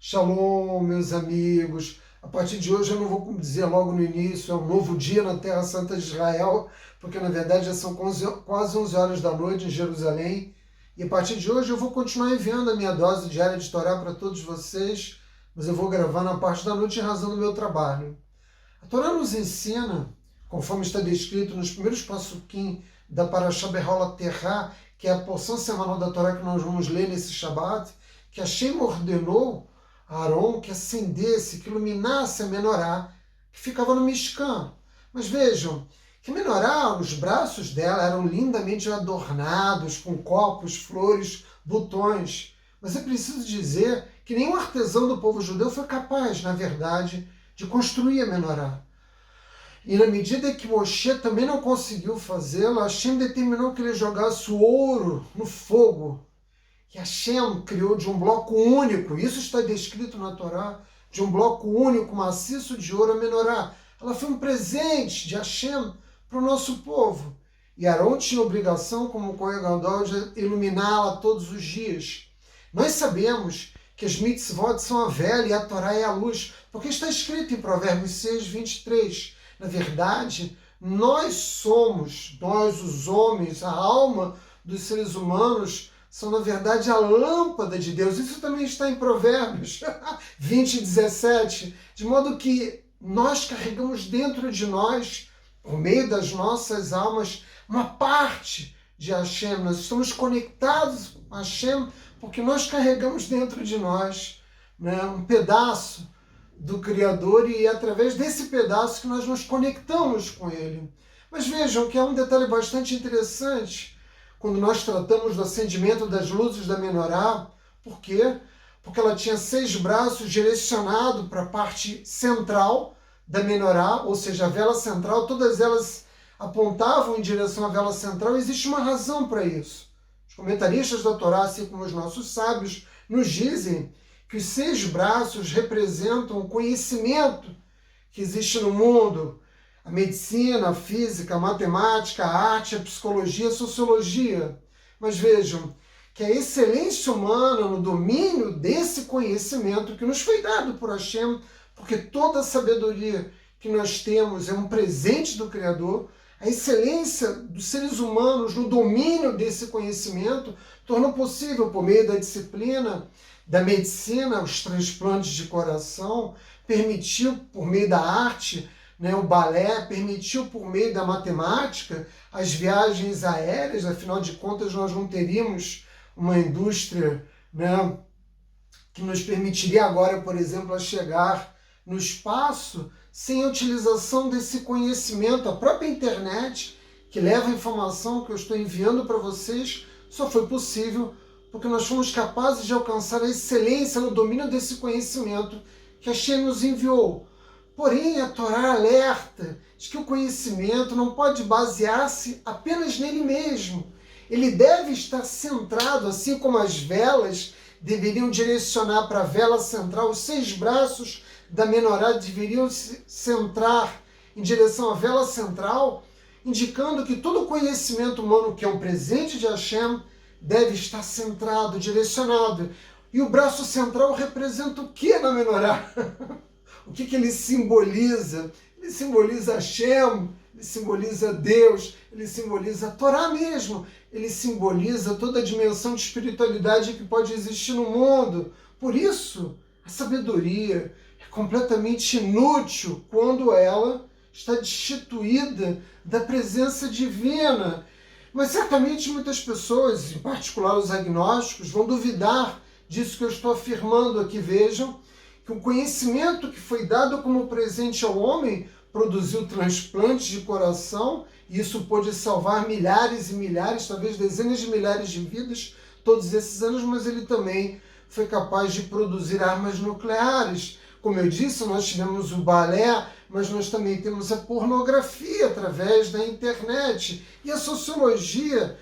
Shalom, meus amigos. A partir de hoje eu não vou dizer logo no início, é um novo dia na Terra Santa de Israel, porque na verdade já são quase 11 horas da noite em Jerusalém. E a partir de hoje eu vou continuar enviando a minha dose diária de Torá para todos vocês, mas eu vou gravar na parte da noite em razão do meu trabalho. A Torá nos ensina, conforme está descrito nos primeiros passuquim da Parashá Beholat Terá, que é a porção semanal da Torá que nós vamos ler nesse Shabat, que Hashem ordenou a Aaron que acendesse, que iluminasse a menorá, que ficava no Mishkan. Mas vejam, que a menorá, os braços dela eram lindamente adornados com copos, flores, botões. Mas é preciso dizer que nenhum artesão do povo judeu foi capaz, na verdade, de construir a menorá. E na medida que Moshe também não conseguiu fazê-lo, Hashem determinou que ele jogasse o ouro no fogo. E Hashem criou de um bloco único, isso está descrito na Torá, de um bloco único, maciço de ouro, a menorá. Ela foi um presente de Hashem para o nosso povo. E Arão tinha obrigação, como Kohen Gadol, de iluminá-la todos os dias. Nós sabemos que as mitzvot são a velha e a Torá é a luz, porque está escrito em Provérbios 6, 23. Na verdade, nós os homens, a alma dos seres humanos, são, na verdade, a lâmpada de Deus. Isso também está em Provérbios 20, 17. De modo que nós carregamos dentro de nós, por meio das nossas almas, uma parte de Hashem. Nós estamos conectados a Hashem porque nós carregamos dentro de nós, né, um pedaço do Criador, e é através desse pedaço que nós nos conectamos com Ele. Mas vejam que há um detalhe bastante interessante quando nós tratamos do acendimento das luzes da menorá. Por quê? Porque ela tinha 6 braços direcionados para a parte central da menorá, ou seja, a vela central, todas elas apontavam em direção à vela central. Existe uma razão para isso. Os comentaristas da Torá, assim como os nossos sábios, nos dizem que os 6 braços representam o conhecimento que existe no mundo, a medicina, a física, a matemática, a arte, a psicologia, a sociologia. Mas vejam que a excelência humana no domínio desse conhecimento que nos foi dado por Hashem, porque toda a sabedoria que nós temos é um presente do Criador, a excelência dos seres humanos no domínio desse conhecimento tornou possível, por meio da disciplina, da medicina, os transplantes de coração, permitiu, por meio da arte, o balé, permitiu, por meio da matemática, as viagens aéreas. Afinal de contas, nós não teríamos uma indústria, que nos permitiria agora, por exemplo, a chegar no espaço sem a utilização desse conhecimento. A própria internet, que leva a informação que eu estou enviando para vocês, só foi possível porque nós fomos capazes de alcançar a excelência no domínio desse conhecimento que Hashem nos enviou. Porém, a Torá alerta de que o conhecimento não pode basear-se apenas nele mesmo. Ele deve estar centrado, assim como as velas deveriam direcionar para a vela central, os 6 braços da menorá deveriam se centrar em direção à vela central, indicando que todo o conhecimento humano, que é um presente de Hashem, deve estar centrado, direcionado. E o braço central representa o que na menorá? O que ele simboliza? Ele simboliza Hashem, ele simboliza Deus, ele simboliza a Torá mesmo, ele simboliza toda a dimensão de espiritualidade que pode existir no mundo. Por isso, a sabedoria é completamente inútil quando ela está destituída da presença divina. Mas certamente muitas pessoas, em particular os agnósticos, vão duvidar disso que eu estou afirmando aqui. Vejam que o conhecimento que foi dado como presente ao homem produziu transplantes de coração, e isso pôde salvar milhares e milhares, talvez dezenas de milhares de vidas todos esses anos, mas ele também foi capaz de produzir armas nucleares. Como eu disse, nós tivemos o balé, mas nós também temos a pornografia através da internet e a sociologia,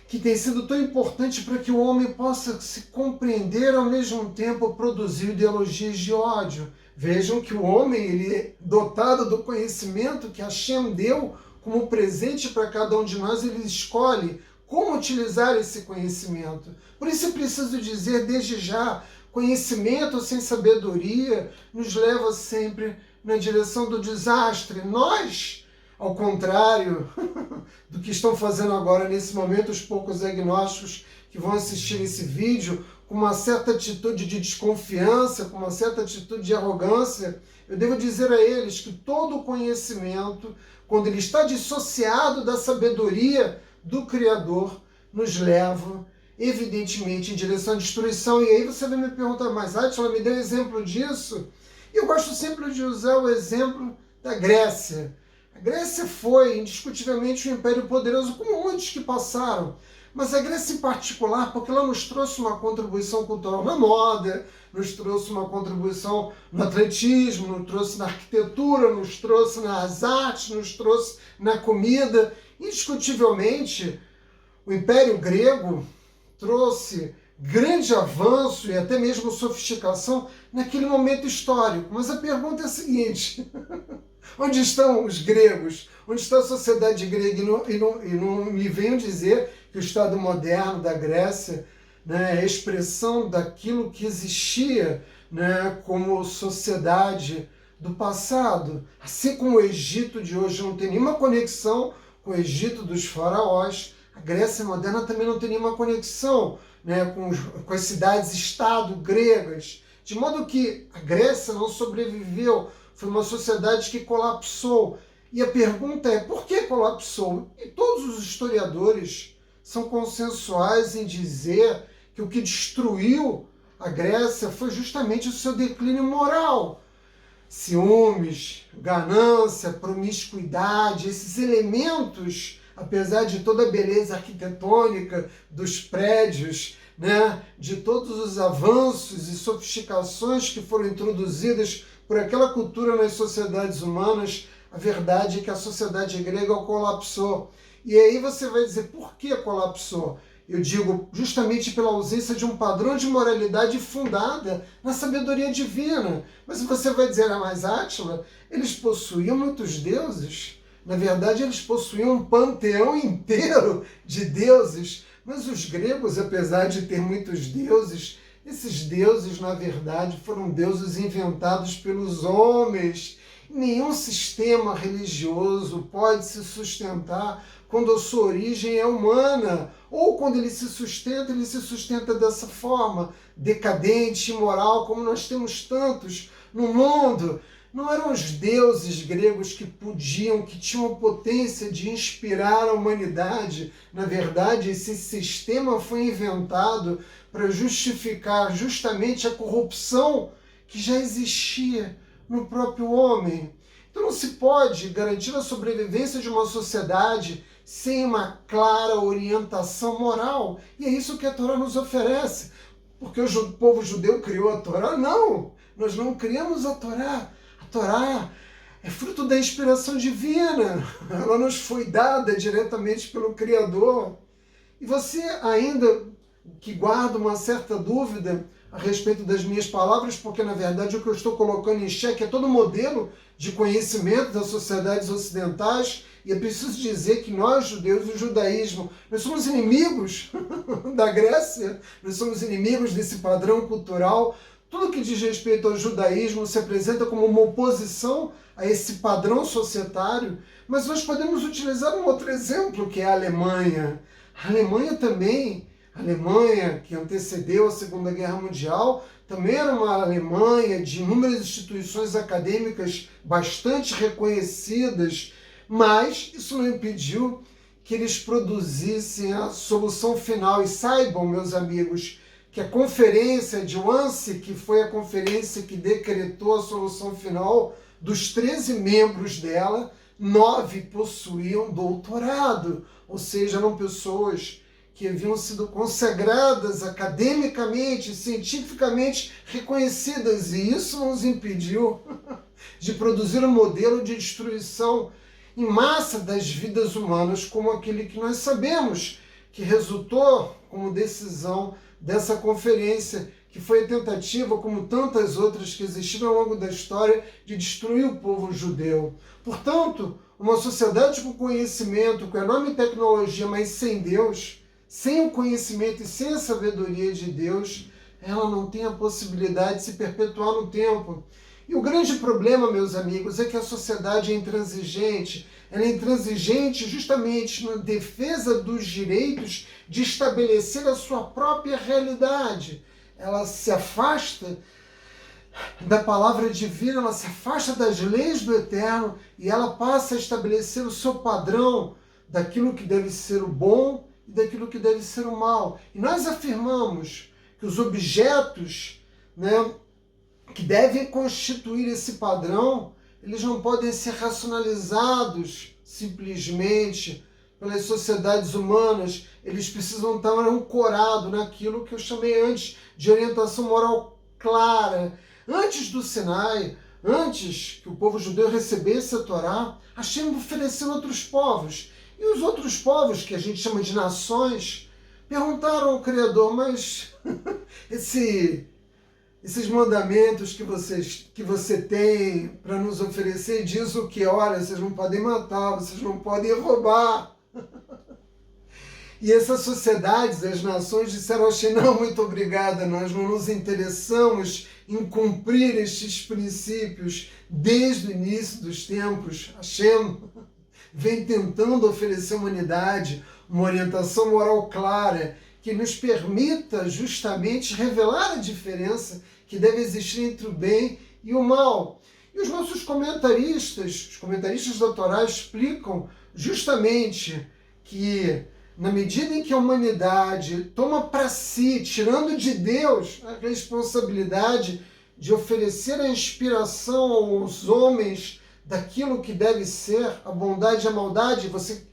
que tem sido tão importante para que o homem possa se compreender, ao mesmo tempo produzir ideologias de ódio. Vejam que o homem, ele é dotado do conhecimento que Hashem deu como presente para cada um de nós, ele escolhe como utilizar esse conhecimento. Por isso é preciso dizer desde já, conhecimento sem sabedoria nos leva sempre na direção do desastre. Nós, ao contrário do que estão fazendo agora nesse momento os poucos agnósticos que vão assistir esse vídeo, com uma certa atitude de desconfiança, com uma certa atitude de arrogância, eu devo dizer a eles que todo conhecimento, quando ele está dissociado da sabedoria do Criador, nos leva, evidentemente, em direção à destruição. E aí você vai me perguntar, mas Átila, me dê um exemplo disso? Eu gosto sempre de usar o exemplo da Grécia. A Grécia foi, indiscutivelmente, um império poderoso, como muitos que passaram. Mas a Grécia em particular, porque ela nos trouxe uma contribuição cultural na moda, nos trouxe uma contribuição no atletismo, nos trouxe na arquitetura, nos trouxe nas artes, nos trouxe na comida. Indiscutivelmente, o Império Grego trouxe grande avanço e até mesmo sofisticação naquele momento histórico. Mas a pergunta é a seguinte: onde estão os gregos? Onde está a sociedade grega? E não me venham dizer que o Estado moderno da Grécia, né, é a expressão daquilo que existia, né, como sociedade do passado. Assim como o Egito de hoje não tem nenhuma conexão com o Egito dos faraós, a Grécia moderna também não tem nenhuma conexão, né, com as cidades-estado gregas. De modo que a Grécia não sobreviveu, foi uma sociedade que colapsou. E a pergunta é, por que colapsou? E todos os historiadores são consensuais em dizer que o que destruiu a Grécia foi justamente o seu declínio moral. Ciúmes, ganância, promiscuidade, esses elementos, apesar de toda a beleza arquitetônica dos prédios, né, de todos os avanços e sofisticações que foram introduzidas por aquela cultura nas sociedades humanas, a verdade é que a sociedade grega colapsou. E aí você vai dizer, por que colapsou? Eu digo, justamente pela ausência de um padrão de moralidade fundada na sabedoria divina. Mas você vai dizer, mas Átila, eles possuíam muitos deuses. Na verdade, eles possuíam um panteão inteiro de deuses. Mas os gregos, apesar de ter muitos deuses, esses deuses, na verdade, foram deuses inventados pelos homens. Nenhum sistema religioso pode se sustentar quando a sua origem é humana, ou quando ele se sustenta dessa forma, decadente, imoral, como nós temos tantos no mundo. Não eram os deuses gregos que podiam, que tinham a potência de inspirar a humanidade. Na verdade, esse sistema foi inventado para justificar justamente a corrupção que já existia no próprio homem. Então não se pode garantir a sobrevivência de uma sociedade sem uma clara orientação moral. E é isso que a Torá nos oferece. Porque o povo judeu criou a Torá? Não! Nós não criamos a Torá. A Torá é fruto da inspiração divina. Ela nos foi dada diretamente pelo Criador. E você ainda que guarda uma certa dúvida a respeito das minhas palavras, porque na verdade o que eu estou colocando em xeque é todo o modelo de conhecimento das sociedades ocidentais, e é preciso dizer que nós, judeus, o judaísmo, nós somos inimigos da Grécia, nós somos inimigos desse padrão cultural. Tudo que diz respeito ao judaísmo se apresenta como uma oposição a esse padrão societário, mas nós podemos utilizar um outro exemplo, que é a Alemanha. A Alemanha também, a Alemanha que antecedeu a Segunda Guerra Mundial, também era uma Alemanha de inúmeras instituições acadêmicas bastante reconhecidas, mas isso não impediu que eles produzissem a solução final. E saibam, meus amigos, que a conferência de Wannsee, que foi a conferência que decretou a solução final, dos 13 membros dela, 9 possuíam doutorado, ou seja, eram pessoas que haviam sido consagradas academicamente, cientificamente reconhecidas, e isso não os impediu de produzir um modelo de destruição em massa das vidas humanas, como aquele que nós sabemos, que resultou como decisão dessa conferência, que foi a tentativa, como tantas outras que existiram ao longo da história, de destruir o povo judeu. Portanto, uma sociedade com conhecimento, com enorme tecnologia, mas sem Deus, sem o conhecimento e sem a sabedoria de Deus, ela não tem a possibilidade de se perpetuar no tempo. E o grande problema, meus amigos, é que a sociedade é intransigente. Ela é intransigente justamente na defesa dos direitos de estabelecer a sua própria realidade. Ela se afasta da palavra divina, ela se afasta das leis do eterno e ela passa a estabelecer o seu padrão daquilo que deve ser o bom e daquilo que deve ser o mal. E nós afirmamos que os objetos, né, que devem constituir esse padrão, eles não podem ser racionalizados simplesmente pelas sociedades humanas, eles precisam estar ancorados naquilo que eu chamei antes de orientação moral clara. Antes do Sinai, antes que o povo judeu recebesse a Torá, Hashem ofereceu outros povos. E os outros povos, que a gente chama de nações, perguntaram ao Criador, mas esses mandamentos que você tem para nos oferecer diz o que? Olha, vocês não podem matar, vocês não podem roubar. E essas sociedades, as nações disseram assim, não, muito obrigada, nós não nos interessamos em cumprir estes princípios desde o início dos tempos. Hashem vem tentando oferecer à humanidade uma orientação moral clara que nos permita justamente revelar a diferença que deve existir entre o bem e o mal. E os nossos comentaristas, os comentaristas da Torá, explicam justamente que na medida em que a humanidade toma para si, tirando de Deus a responsabilidade de oferecer a inspiração aos homens daquilo que deve ser a bondade e a maldade, você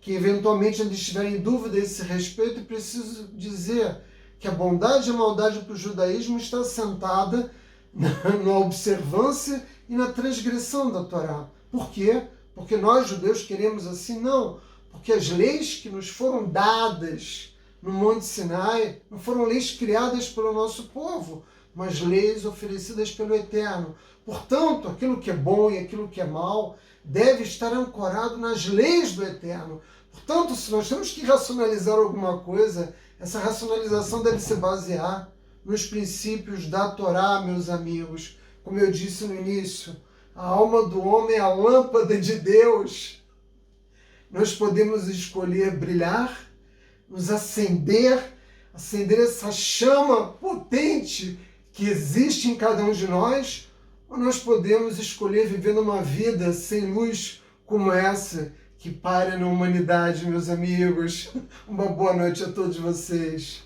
que eventualmente ainda estiver em dúvida a esse respeito, eu preciso dizer que a bondade e a maldade para o judaísmo está assentada na observância e na transgressão da Torá. Por quê? Porque nós, judeus, queremos assim? Não. Porque as leis que nos foram dadas no Monte Sinai não foram leis criadas pelo nosso povo, mas leis oferecidas pelo Eterno. Portanto, aquilo que é bom e aquilo que é mal deve estar ancorado nas leis do Eterno. Portanto, se nós temos que racionalizar alguma coisa, essa racionalização deve se basear nos princípios da Torá, meus amigos. Como eu disse no início, a alma do homem é a lâmpada de Deus. Nós podemos escolher brilhar, nos acender essa chama potente que existe em cada um de nós, ou nós podemos escolher viver numa vida sem luz como essa que paira na humanidade, meus amigos. Uma boa noite a todos vocês.